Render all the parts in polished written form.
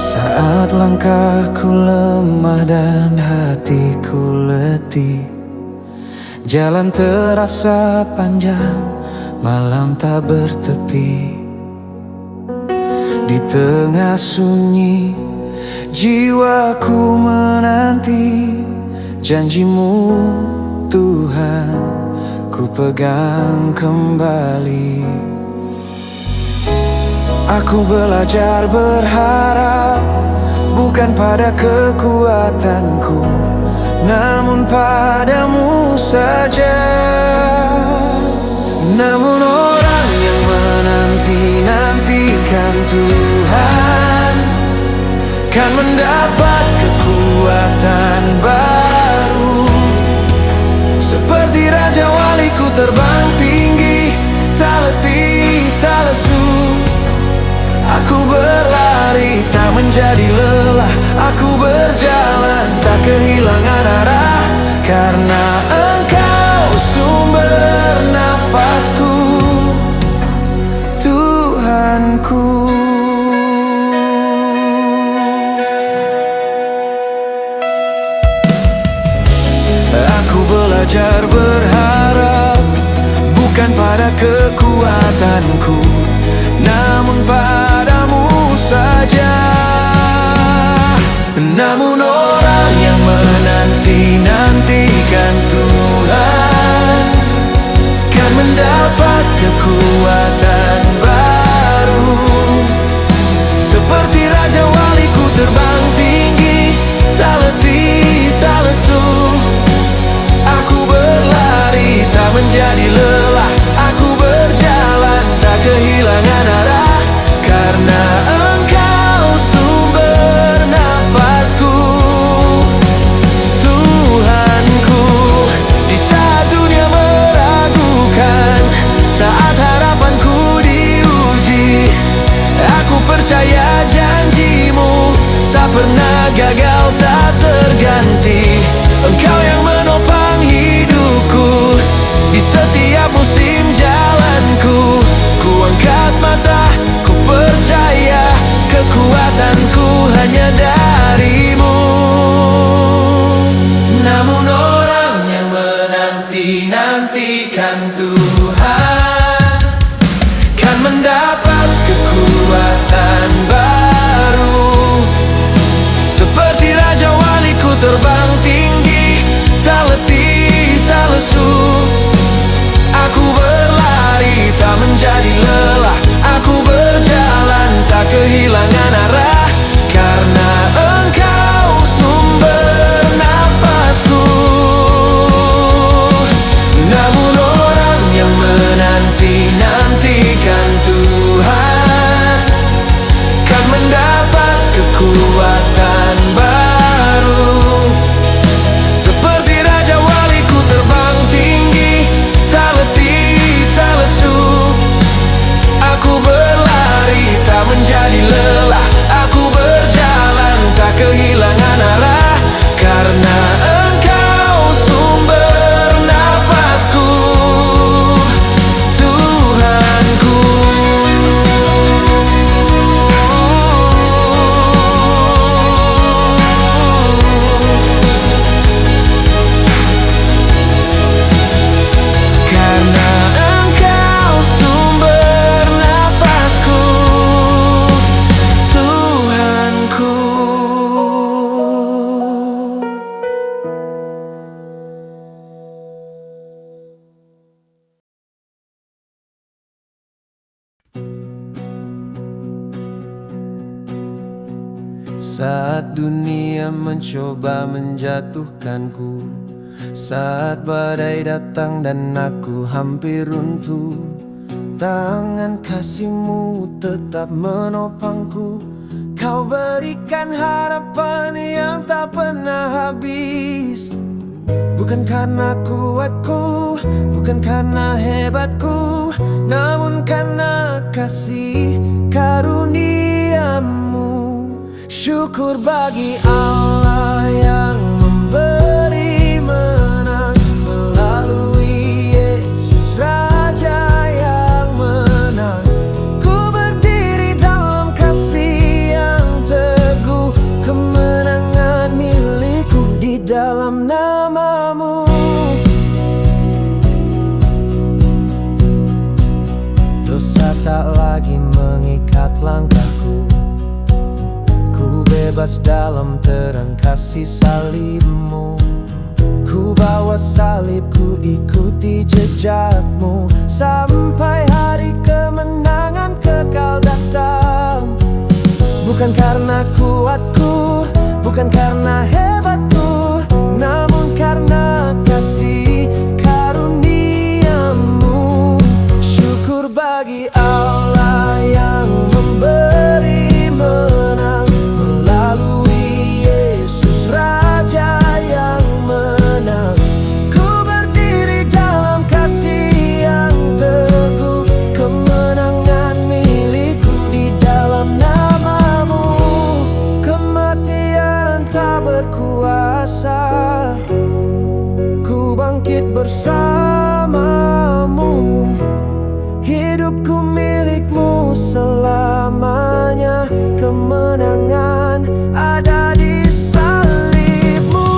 Saat langkahku lemah dan hatiku letih, jalan terasa panjang, malam tak bertepi. Di tengah sunyi, jiwaku menanti janjimu Tuhan, ku pegang kembali. Aku belajar berharap bukan pada kekuatanku, namun padamu saja. Namun orang yang menanti-nantikan Tuhan kan mendapat kekuatan baru. Seperti Raja Waliku terbang tinggi, tak letih, tak lesu. Aku berlari, tak menjadi lelah. Aku berjalan, tak kehilangan arah. Karena Engkau sumber nafasku, Tuhanku. Aku belajar berharap bukan pada kekuatanku, namun padamu saja. Namun orang yang menanti-nantikan Tuhan kan mendapat kekuatan baru. Seperti Raja Waliku terbang tinggi, tak letih, tak lesu. Aku berlari, tak menjadi lelah. Aku berjalan, tak kehilangan arah. Karena Engkau sumber nafasku, Tuhanku. Di saat dunia meragukan, saat harapanku diuji, aku percaya janjimu tak pernah gagal, tak terganti. Engkau yang menopang hidupku di setiap musim jalanku. Ku angkat mata, ku percaya kekuatanku hanya darimu. Namun orang yang menanti-nantikan Tuhan kan mendapat kekuatan baru. Seperti Raja Waliku terbang tinggi, tak letih, tak lesu. Aku berlari, tak menjadi lelah. Aku berjalan, tak kehilangan arah. Karena Engkau sumber nafasku. Namun orang yang menanti-nantikan Tuhan kan mendapat kekuatan baru. Seperti Raja Waliku terbang tinggi, tak letih, tak lesu. Aku berlari, tak menjadi lelah. Aku berjalan, tak kehilangan arah. Karena Engkau sumber nafasku, Tuhanku. Karena Engkau sumber nafasku, Tuhanku. Saat dunia mencoba menjatuhkanku, saat badai datang dan aku hampir runtuh, tangan kasih-Mu tetap menopangku. Kau berikan harapan yang tak pernah habis. Bukan karena kuatku, bukan karena hebatku, namun karena kasih karunia-Mu. Syukur bagi Allah yang memberi menang melalui Yesus Raja yang menang. Ku berdiri dalam kasih yang teguh, kemenangan milikku di dalam nama-Mu. Dosa tak lagi mengikat langkahku, ku bebas dalam terang kasih salib-Mu. Ku bawa salib, ku ikuti jejak-Mu sampai hari kemenangan kekal datang. Bukan karena kuatku, bukan karena hebatku, namun karena kasih karunia-Mu. Syukur bagi Allah yang memberi menang melalui Yesus Raja yang menang. Ku berdiri dalam kasih yang teguh, kemenangan milikku di dalam nama-Mu. Kematian tak berkuasa, ku bangkit bersama-Mu. Hidupku milik-Mu selamanya, kemenangan ada di salib-Mu.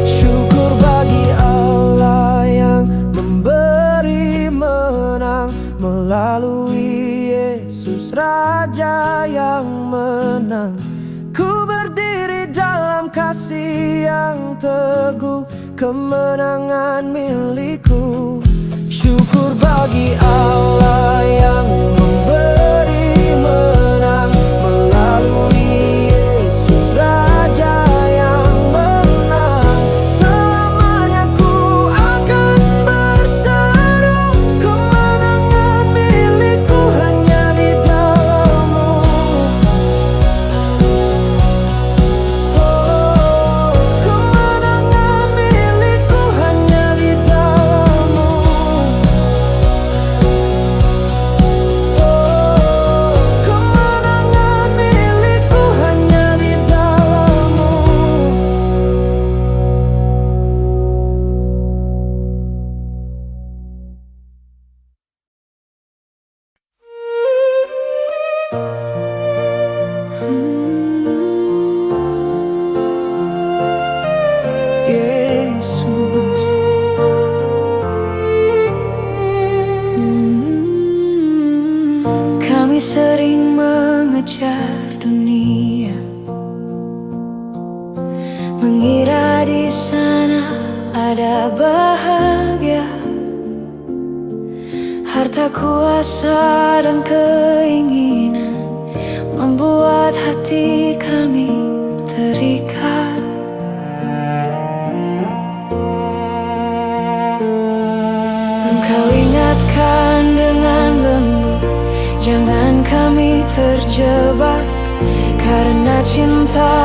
Syukur bagi Allah yang memberi menang melalui Yesus Raja yang menang. Ku berdiri dalam kasih yang teguh, kemenangan milikku. Syukur bagi Allah yang memberi menang melalui Yesus Raja yang menang. Selamanya ku akan berseru, kemenangan milikku hanya di dalam-Mu. Oh, kemenangan milikku hanya di dalam-Mu. Oh, kemenangan milikku hanya di dalam-Mu. Yesus, kami sering mengejar dunia, mengira di sana ada bahagia, harta kuasa dan keinginan membuat hati kami terikat. Engkau ingatkan dengan lembut, jangan kami terjebak, karena cinta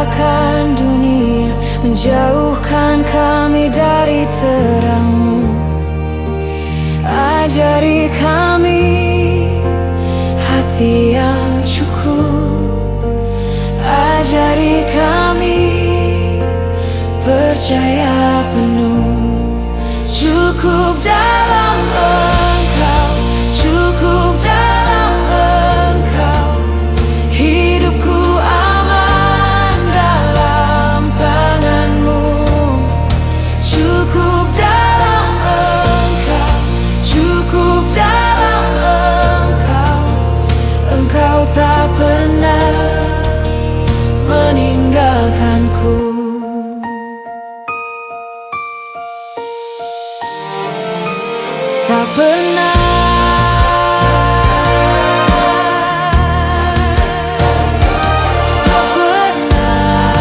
akan dunia menjauhkan kami dari terang-Mu. Ajari kami hati yang cukup, ajari kami percaya penuh. Cukup dalam Engkau, cukup dalam Engkau, hidupku aman dalam tangan-Mu. Cukup dalam Engkau, cukup dalam Engkau, Engkau tak pernah meninggalkanku. Tak pernah, tak pernah.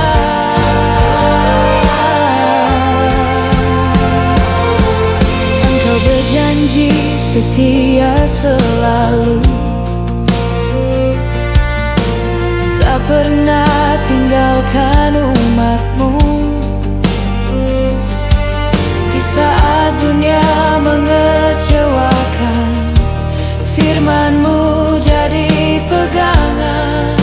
Engkau berjanji setia selalu, pernah tinggalkan umatmu. Di saat dunia mengecewakan, firman-Mu jadi pegangan.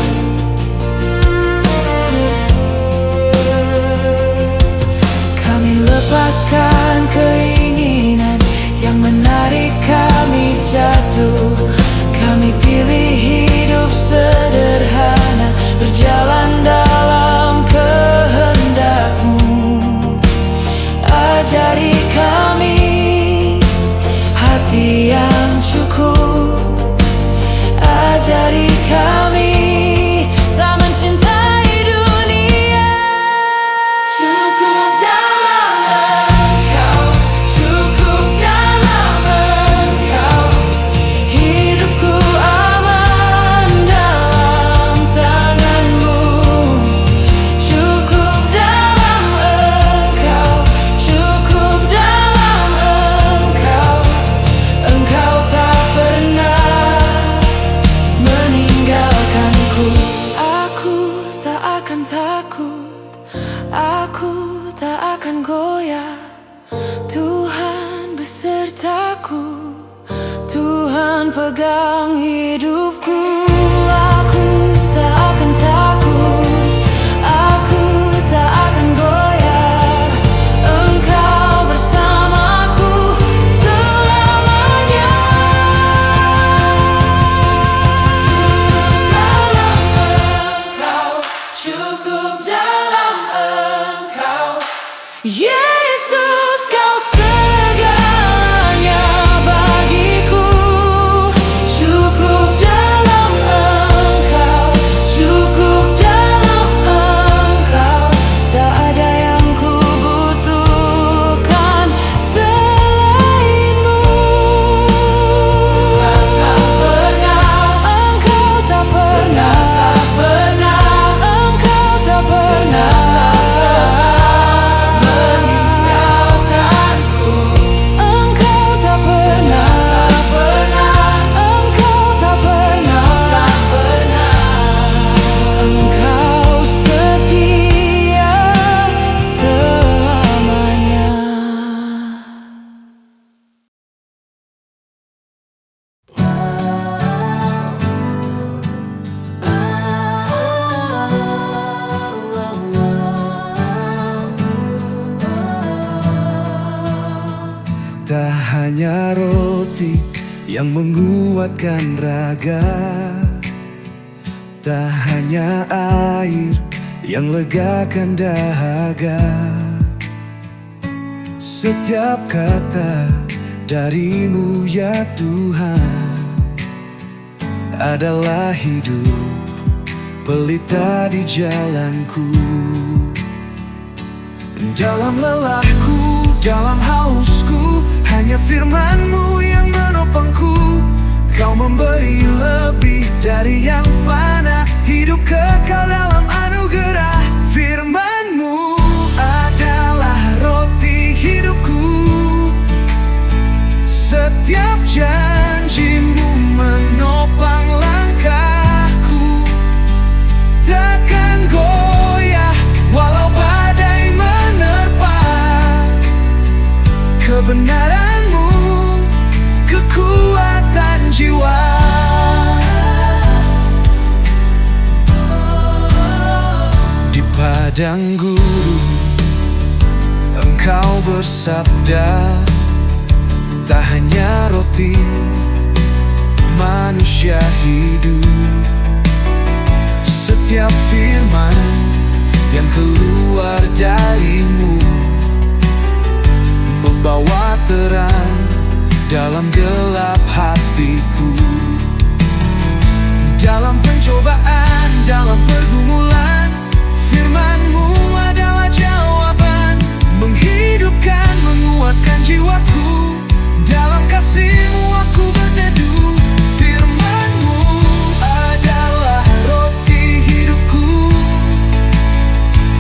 Kami lepaskan keinginan yang menarik kami jatuh. Kami pilih hidup sederhana, berjalan dalam kehendak-Mu. Ajari kami hati yang cukup. Ajari kami tak mencintai dunia. Cukup dalam Engkau, cukup dalam Engkau. Hidupku aman dalam tangan-Mu. Cukup dalam Engkau, cukup dalam Engkau. Engkau tak pernah meninggalkanku. Aku tak akan takut, aku tak akan goyah. Tuhan besertaku, Tuhan pegang hidupku. Aku tak akan takut, aku tak akan goyah. Engkau bersamaku selamanya. Cukup dalam Engkau, cukup dalam Engkau. Yesus, Kau segalanya bagiku. Cukup dalam Engkau, cukup dalam Engkau. Tak ada yang ku butuhkan selain-Mu. Engkau tak pernah, Engkau tak pernah meninggalkanku. Engkau tak pernah, Engkau tak pernah. Engkau setia selamanya. Tak hanya roti yang menguatkan raga, tak hanya air yang legakan dahaga. Setiap kata dari-Mu ya Tuhan adalah hidup, pelita di jalanku. Dalam lelahku, dalam hausku, hanya firman-Mu yang menopangku. Kau memberi lebih dari yang fana, hidup kekal dalam anugerah. Firman-Mu adalah roti hidupku. Setiap janji-Mu menopang langkahku. Takkan goyah walau badai menerpa. Kebenaran-Mu kekuatan jiwa. Di padang gurun Engkau bersabda, tak hanya roti manusia hidup. Setiap firman yang keluar dari-Mu membawa terang dalam gelap hatiku. Dalam pencobaan, dalam pergumulan, firman-Mu adalah jawaban. Menghidupkan, menguatkan jiwaku. Dalam kasih-Mu aku berteduh. Firman-Mu adalah roti hidupku.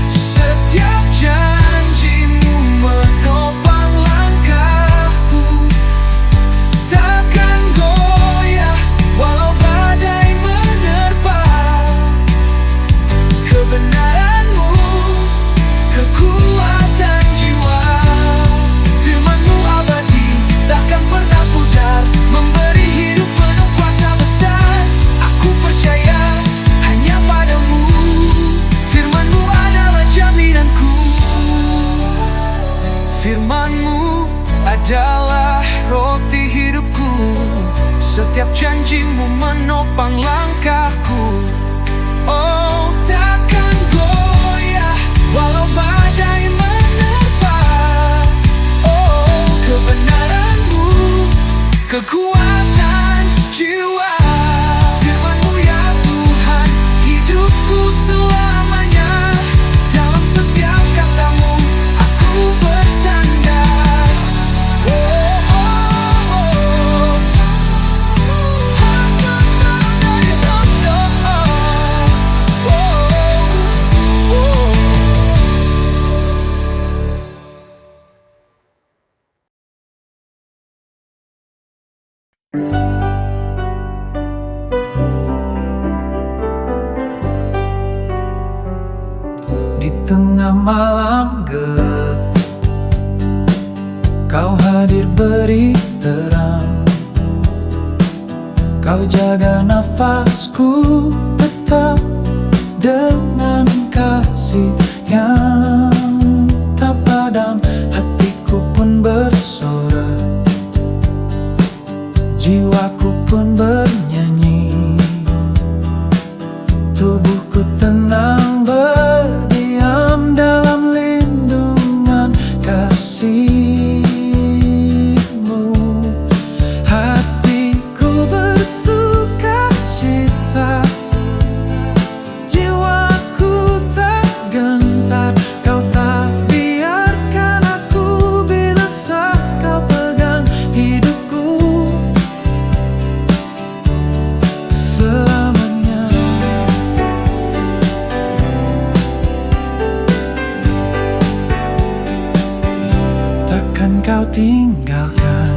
Setiap janji-Mu menopang langkahku. Tak setiap janjimu menopang langkahku. Oh, takkan goyah walau badai menerpa. Oh, kebenaranmu, kekuatan jiwa. Firman-Mu ya Tuhan, hidupku selamanya. Dalam setiap kata-Mu aku bersandar. Oh, oh, oh, oh. Di tengah malam gelap, Kau hadir beri terang. Kau jaga nafasku tetap dengan kasih yang tak padam. Hatiku pun bersorak, jiwaku pun bernyanyi. Tubuhku tenang berdiam dalam lindungan kasih-Mu. Hatiku bersuka cita, jiwaku tak gentar. Kau tak biarkan aku binasa, Kau pegang hidupku selamanya. Takkan Kau tinggalkan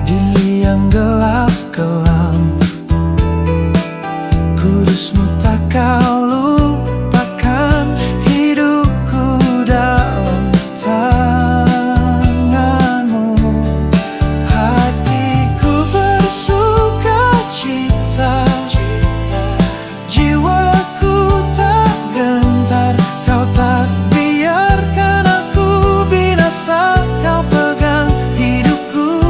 di liang gelap kelam. Kudus-Mu tak Kau lupakan, hidupku dalam tangan-Mu. Hatiku bersuka cita, jiwaku tak gentar. Kau tak biarkan aku binasa, Kau pegang hidupku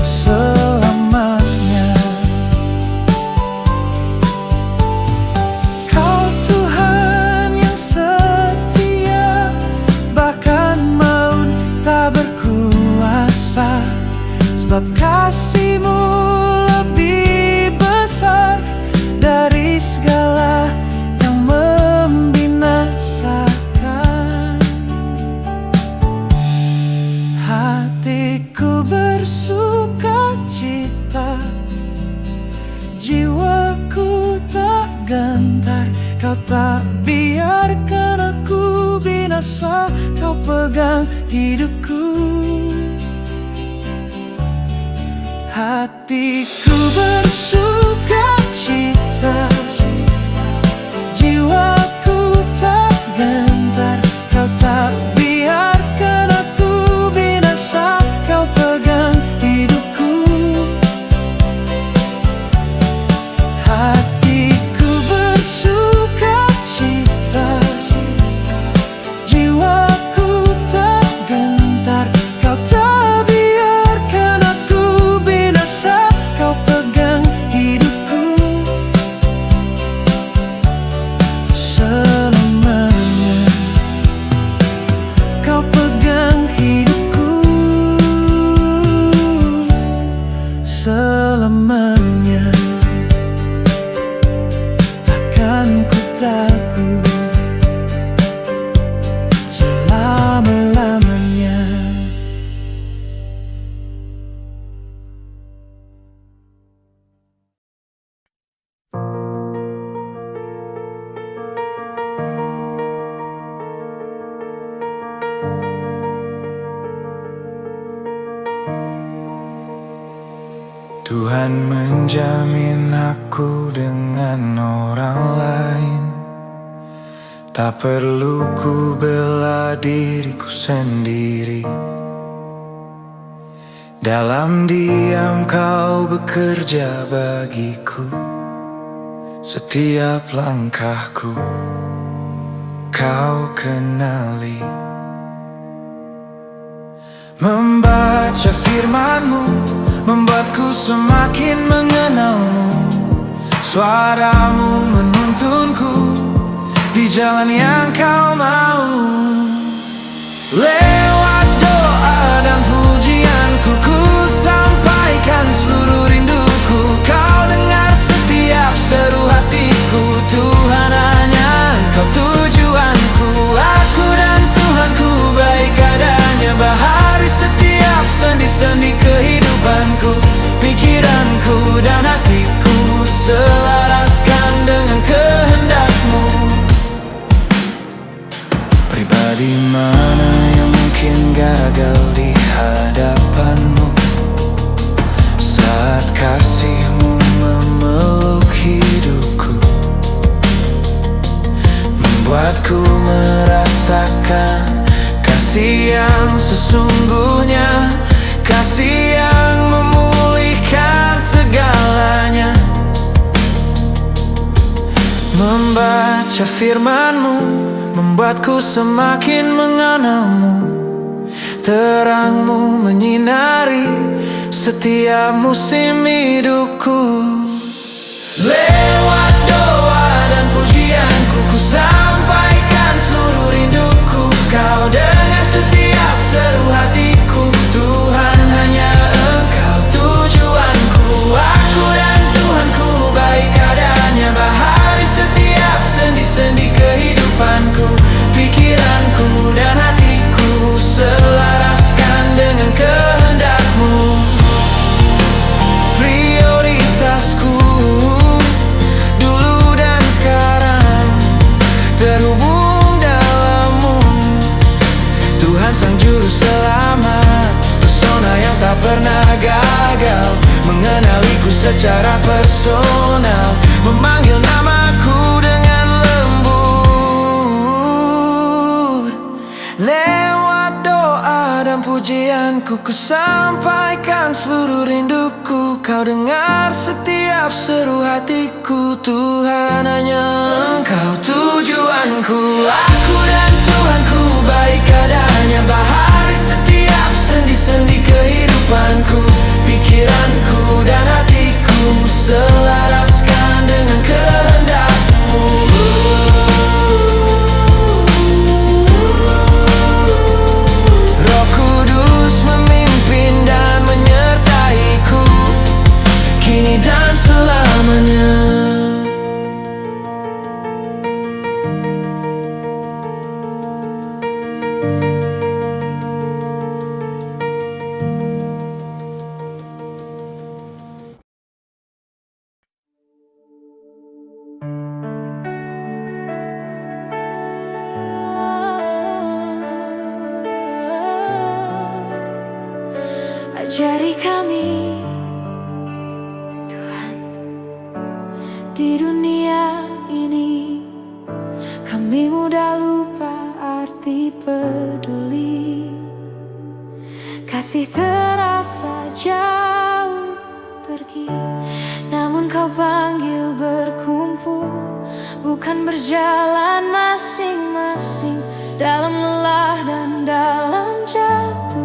selamanya. Kau Tuhan yang setia, bahkan maut tak berkuasa. Sebab kasih-Mu lebih besar dari segala yang membinasakan. Hatiku bersuka cita, jiwaku tak gentar. Kau tak biarkan aku binasa, Kau pegang hidupku. Hatiku bersuka cita, jiwaku tak gentar. Kau tak biarkan aku binasa, Kau pegang hidupku. Hatiku bersuka cita, jiwaku tak gentar. Kau tak biarkan aku binasa, Kau pegang hidupku selamanya. Kau pegang hidupku selamanya. Takkan ku takut selama-lamanya. Tuhan menjamin aku dengan orang lain. Tak perlu ku bela diriku sendiri. Dalam diam Kau bekerja bagiku. Setiap langkahku Kau kenali. Membaca firman-Mu membuatku semakin mengenal-Mu. Suara-Mu menuntunku di jalan yang Kau mau. Lewat doa dan pujianku, ku sampaikan seluruh rinduku. Kau dengar setiap seru hatiku. Tuhan, hanya Engkau tujuanku. Aku dan Tuhanku baik adanya. Bahari setiap sendi-sendi kehidupanku. Pikiranku dan hatiku selaraskan dengan kehendak-Mu. Pribadi mana yang mungkin gagal di hadapan-Mu? Saat kasih-Mu memeluk hidupku, membuatku merasakan kasih yang sesungguhnya, kasih yang memulihkan segalanya. Membaca firman-Mu membuatku semakin mengenal-Mu. Terang-Mu menyinari setiap musim hidupku. Lewat doa dan pujianku, ku sampaikan seluruh rinduku. Kau dengar setiap seru hatiku. Tuhan, hanya Engkau tujuanku. Aku dan Tuhanku baik adanya. Bahari setiap sendi-sendi kehidupanku. Pikiranku dan hatiku selaraskan dengan kehendak-Mu. Prioritasku dulu dan sekarang terhubung dalam-Mu. Tuhan Sang Juru Selamat, pesona yang tak pernah gagal, mengenaliku secara personal, memanggil namaku dengan lembut. Lewat doa dan pujianku, ku sampaikan seluruh rinduku. Kau dengar setiap seru hatiku. Tuhan, hanya Engkau tujuanku. Aku dan Tuhanku baik adanya. Bahari setiap sendi-sendi kehidupanku. Pikiranku dan hatiku selaraskan dengan kehendak-Mu. Roh Kudus memimpin dan menyertaiku, kini dan selamanya. Ajari kami, Tuhan, di dunia ini kami mudah lupa arti peduli. Kasih terasa jauh pergi, namun Kau panggil berkumpul. Bukan berjalan masing-masing dalam lelah dan dalam jatuh.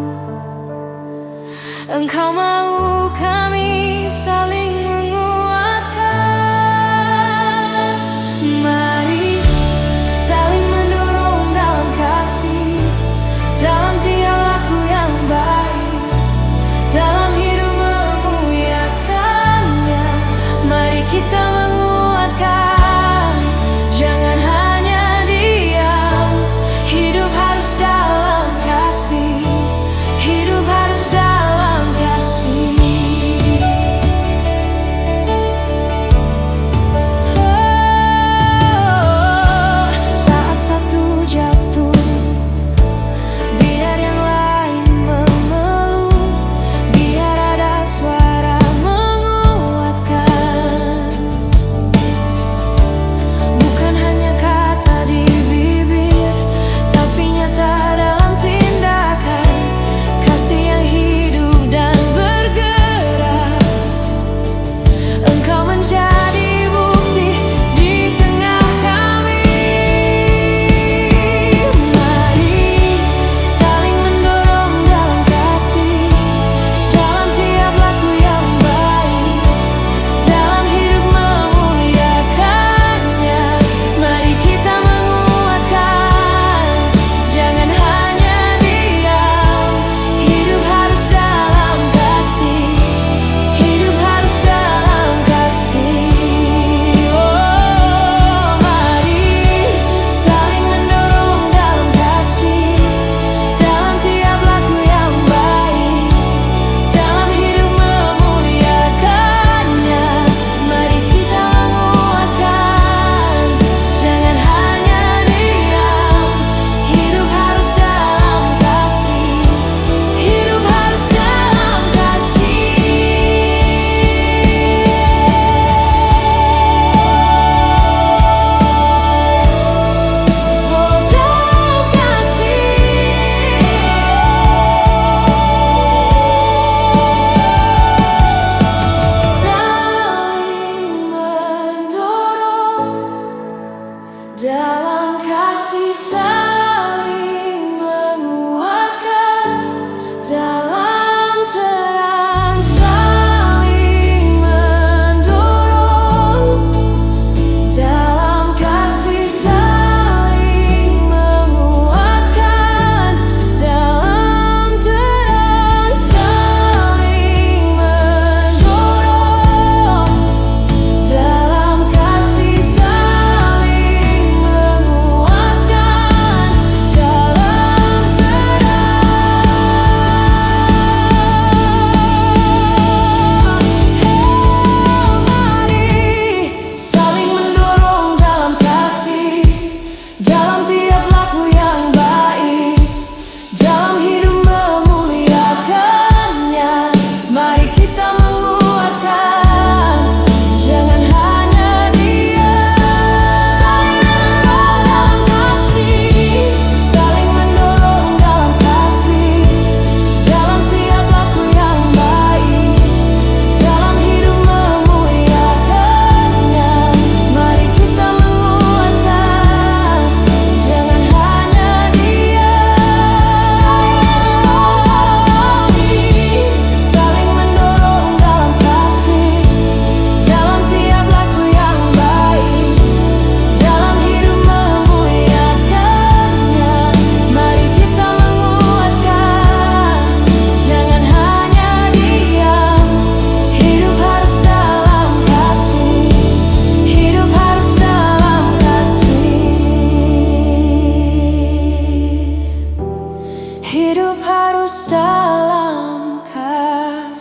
Engkau mau kami saling menguatkan. Mari saling mendorong dalam kasih, dalam tiap laku yang baik, dalam hidup memuliakannya. Mari kita menguatkan, jangan hanya diam. Hidup harus dalam kasih, hidup harus dalam kasih. Hidup harus dalam kasih.